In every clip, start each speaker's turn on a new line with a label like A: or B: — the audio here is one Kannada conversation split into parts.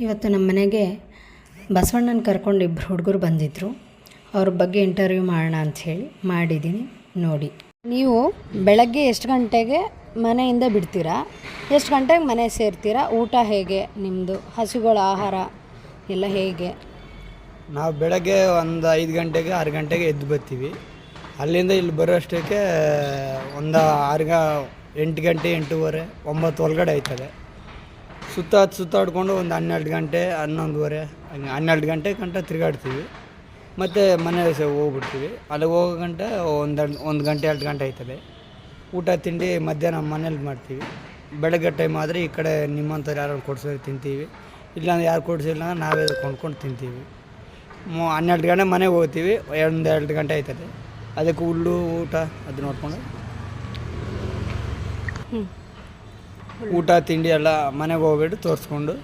A: ಇವತ್ತು ನಮ್ಮ ಮನೆಗೆ ಬಸವಣ್ಣನ ಕರ್ಕೊಂಡು ಇಬ್ಬರು ಹುಡುಗರು ಬಂದಿದ್ದರು. ಅವ್ರ ಬಗ್ಗೆ ಇಂಟರ್ವ್ಯೂ ಮಾಡೋಣ ಅಂಥೇಳಿ ಮಾಡಿದ್ದೀನಿ, ನೋಡಿ. ನೀವು ಬೆಳಗ್ಗೆ ಎಷ್ಟು ಗಂಟೆಗೆ ಮನೆಯಿಂದ ಬಿಡ್ತೀರಾ, ಎಷ್ಟು ಗಂಟೆಗೆ ಮನೆ ಸೇರ್ತೀರಾ, ಊಟ ಹೇಗೆ, ನಿಮ್ಮದು ಹಸುಗಳ ಆಹಾರ ಎಲ್ಲ ಹೇಗೆ?
B: ನಾವು ಬೆಳಗ್ಗೆ ಒಂದು 5 ಗಂಟೆಗೆ 6 ಗಂಟೆಗೆ ಎದ್ದು ಬರ್ತೀವಿ. ಅಲ್ಲಿಂದ ಇಲ್ಲಿ ಬರೋಷ್ಟಕ್ಕೆ ಒಂದು 8 ಗಂಟೆ 8:30 9 ಒಳಗಡೆ ಆಯ್ತದೆ. ಸುತ್ತಾಡ್ಕೊಂಡು ಒಂದು 12 ಗಂಟೆ 11:30 ಹಂಗೆ 12 ಗಂಟೆ ಗಂಟ ತಿರುಗಾಡ್ತೀವಿ. ಮತ್ತು ಮನೆ ಹೋಗ್ಬಿಡ್ತೀವಿ. ಅಲ್ಲಿಗೆ ಹೋಗೋ ಗಂಟೆ ಒಂದು ಗಂಟೆ 2 ಗಂಟೆ ಆಯ್ತದೆ. ಊಟ ತಿಂಡಿ ಮಧ್ಯಾಹ್ನ ಮನೇಲಿ ಮಾಡ್ತೀವಿ. ಬೆಳಗ್ಗೆ ಟೈಮ್ ಆದರೆ ಈ ಕಡೆ ನಿಮ್ಮಂಥವ್ರು ಯಾರು ಕೊಡ್ಸೋರು ತಿಂತೀವಿ, ಇಲ್ಲಾಂದ್ರೆ ಯಾರು ಕೊಡಿಸಿಲ್ಲ ನಾವೇ ಕೊಂಡ್ಕೊಂಡು ತಿಂತೀವಿ. 12 ಗಂಟೆ ಮನೆಗೆ ಹೋಗ್ತೀವಿ. 2 ಗಂಟೆ ಆಯ್ತದೆ. ಅದಕ್ಕೆ ಹುಲ್ಲು ಊಟ ಅದು ನೋಡಿಕೊಂಡು ಊಟ ತಿಂಡಿ ಎಲ್ಲ ಮನೆಗೆ ಹೋಗ್ಬಿಟ್ಟು ತೋರಿಸ್ಕೊಂಡು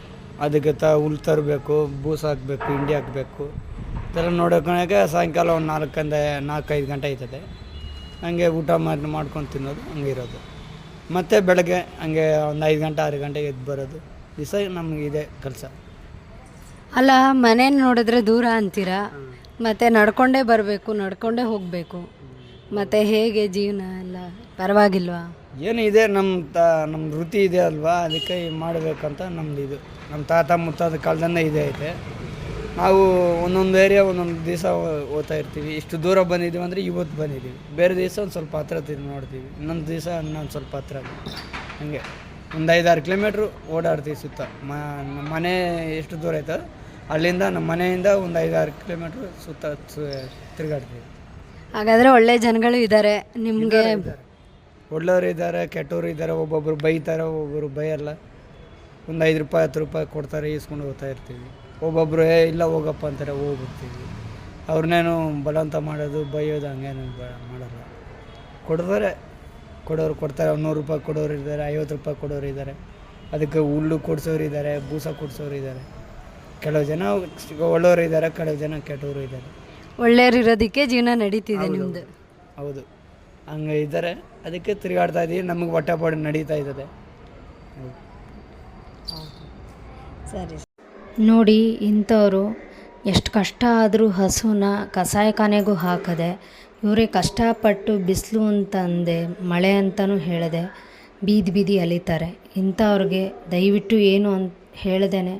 B: ಅದಕ್ಕೆ ಹುಲ್ಲು ತರಬೇಕು, ಬೂಸ ಹಾಕಬೇಕು, ಹಿಂಡಿ ಹಾಕಬೇಕು, ಇದೆಲ್ಲ ನೋಡೋಕೆ ಸಾಯಂಕಾಲ ಒಂದು 4-5 ಗಂಟೆ ಆಯ್ತದೆ. ಹಂಗೆ ಊಟ ಮಾಡ್ಕೊಂಡು ತಿನ್ನೋದು, ಹಂಗೆ ಇರೋದು. ಮತ್ತು ಬೆಳಗ್ಗೆ ಹಂಗೆ ಒಂದು 5 ಗಂಟೆ 6 ಗಂಟೆಗೆ ಎದ್ದು ಬರೋದು. ದಿವಸ ನಮಗಿದೆ ಕೆಲಸ.
A: ಅಲ್ಲ, ಮನೇನ ನೋಡಿದ್ರೆ ದೂರ ಅಂತೀರಾ, ಮತ್ತು ನಡ್ಕೊಂಡೇ ಬರಬೇಕು, ನಡ್ಕೊಂಡೇ ಹೋಗಬೇಕು, ಮತ್ತು ಹೇಗೆ ಜೀವನ ಎಲ್ಲ ಪರವಾಗಿಲ್ವಾ?
B: ಏನು ಇದೆ, ನಮ್ಮ ವೃತ್ತಿ ಇದೆ ಅಲ್ವಾ, ಅದಕ್ಕೆ ಮಾಡಬೇಕಂತ ನಮ್ಮದು ಇದು. ನಮ್ಮ ತಾತ ಮುತ್ತಾದ ಕಾಲದಿಂದ ಇದೆ ಐತೆ. ನಾವು ಒಂದೊಂದು ಏರಿಯಾ ಒಂದೊಂದು ದಿವಸ ಹೋಗ್ತಾ ಇರ್ತೀವಿ. ಇಷ್ಟು ದೂರ ಬಂದಿದ್ದೀವಿ ಅಂದರೆ ಇವತ್ತು ಬಂದಿದ್ದೀವಿ. ಬೇರೆ ದಿವಸ ಒಂದು ಸ್ವಲ್ಪ ಹತ್ರ ನೋಡ್ತೀವಿ, ಇನ್ನೊಂದು ದಿವಸ ಇನ್ನೊಂದು ಸ್ವಲ್ಪ ಹತ್ರ. ಹಾಗೆ ಒಂದು 5-6 ಕಿಲೋಮೀಟ್ರು ಓಡಾಡ್ತೀವಿ ಸುತ್ತ. ನಮ್ಮ ಮನೆ ಎಷ್ಟು ದೂರ ಆಯ್ತದೆ ಅಲ್ಲಿಂದ ನಮ್ಮ ಮನೆಯಿಂದ ಒಂದು 5-6 ಕಿಲೋಮೀಟ್ರು ಸುತ್ತ ತಿರುಗಾಡ್ತೀವಿ.
A: ಹಾಗಾದರೆ ಒಳ್ಳೆ ಜನಗಳು ಇದ್ದಾರೆ ನಿಮಗೆ?
B: ಒಳ್ಳೆಯವರು ಇದ್ದಾರೆ, ಕೆಟ್ಟವರು ಇದ್ದಾರೆ. ಒಬ್ಬೊಬ್ಬರು ಬೈತಾರೆ, ಒಬ್ಬೊಬ್ಬರು ಬೈಯಲ್ಲ. ಒಂದು 5 ರೂಪಾಯಿ 10 ರೂಪಾಯಿ ಕೊಡ್ತಾರೆ, ಈಸ್ಕೊಂಡು ಹೋಗ್ತಾ ಇರ್ತೀವಿ. ಒಬ್ಬೊಬ್ಬರು ಇಲ್ಲ ಹೋಗಪ್ಪ ಅಂತಾರೆ, ಹೋಗ್ಬಿಡ್ತೀವಿ. ಅವ್ರನ್ನೇನು ಬಲವಂತ ಮಾಡೋದು ಬೈಯೋದು ಹಂಗೇನು ಮಾಡಲ್ಲ. ಕೊಡೋರು ಕೊಡ್ತಾರೆ. 100 ರೂಪಾಯಿ ಕೊಡೋರು ಇದ್ದಾರೆ, 50 ರೂಪಾಯಿ ಕೊಡೋರು ಇದ್ದಾರೆ. ಅದಕ್ಕೆ ಹುಲ್ಲು ಕೊಡ್ಸೋರು ಇದ್ದಾರೆ, ಬೂಸ ಕೊಡ್ಸೋರು ಇದ್ದಾರೆ. ಕೆಲವು ಜನ ಒಳ್ಳೆಯವರು ಇದ್ದಾರೆ, ಕೆಲವು ಜನ ಕೆಟ್ಟವರು ಇದ್ದಾರೆ.
A: ಒಳ್ಳೆಯವರು ಇರೋದಕ್ಕೆ ಜೀವನ ನಡೀತಿದೆ ನಿಮ್ಮದು?
B: ಹೌದು, ಹಂಗೆ ಇದ್ದಾರೆ. ಅದಕ್ಕೆ ತಿರುಗಾಡ್ತಾ ಇದ್ದೀವಿ. ನಮಗೆ ಹೊಟ್ಟೆಪಾಡು ನಡೀತಾ ಇರ್ತದೆ.
A: ಸರಿ. ನೋಡಿ, ಇಂಥವರು ಎಷ್ಟು ಕಷ್ಟ ಆದರೂ ಹಸುನ ಕಸಾಯಿಖಾನೆಗೂ ಹಾಕದೆ, ಇವರೇ ಕಷ್ಟಪಟ್ಟು ಬಿಸಿಲು ಅಂತಂದೆ, ಮಳೆ ಅಂತಲೂ ಹೇಳದೆ ಬೀದಿ ಅಲಿತಾರೆ. ಇಂಥವ್ರಿಗೆ ದಯವಿಟ್ಟು ಏನು ಅಂತ ಹೇಳ್ದೇನೆ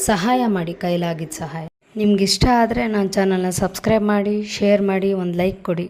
A: ಸಹಾಯ ಮಾಡಿ, ಕೈಲಾಗಿದ್ದ ಸಹಾಯ. ನಿಮ್ಗಿಷ್ಟ ಆದರೆ ನನ್ನ ಚಾನಲ್ನ ಸಬ್ಸ್ಕ್ರೈಬ್ ಮಾಡಿ, ಶೇರ್ ಮಾಡಿ, ಒಂದು ಲೈಕ್ ಕೊಡಿ.